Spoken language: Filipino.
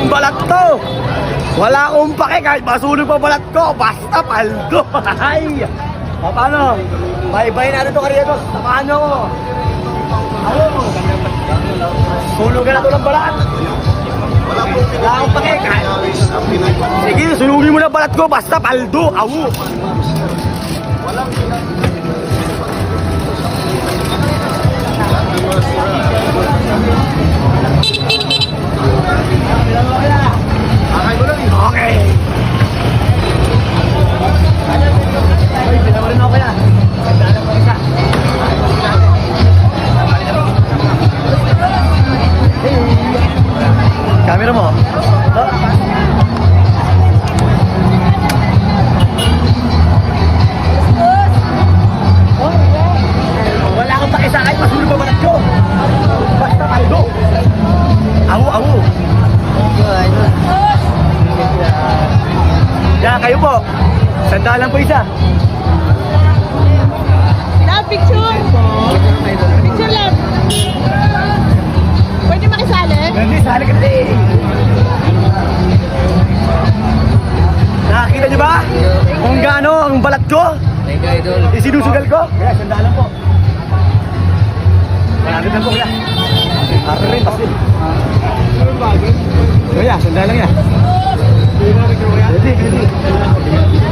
ang balat to. Wala akong pake kahit masunog pa balat ko. Basta paldo. Ay! O paano? Bye-bye natin to Karyetos. Samahan nyo ko. Ano? Sunugan na to ng balat. Wala akong pake kahit. Sige, sunugin mo na balat ko. Basta paldo. Awu. Okay. Ay, pinawarin ako kaya. Gandaan ako isa. Camera mo. Wala akong pakisakay. Pasulo pa balat ko. Basta paldo. Awu, awu. Yan, kayo po. Sandalan po isa. Picture! Picture lang! Pwede makisali? Hindi, sali ka din. Nakakita niyo ba? Kung gaano ang balat ko? Isinusugal ko? Kaya, sandalan po. Marami lang po kaya. Ako rin, pasin. Kaya, sandalan yan. Hindi.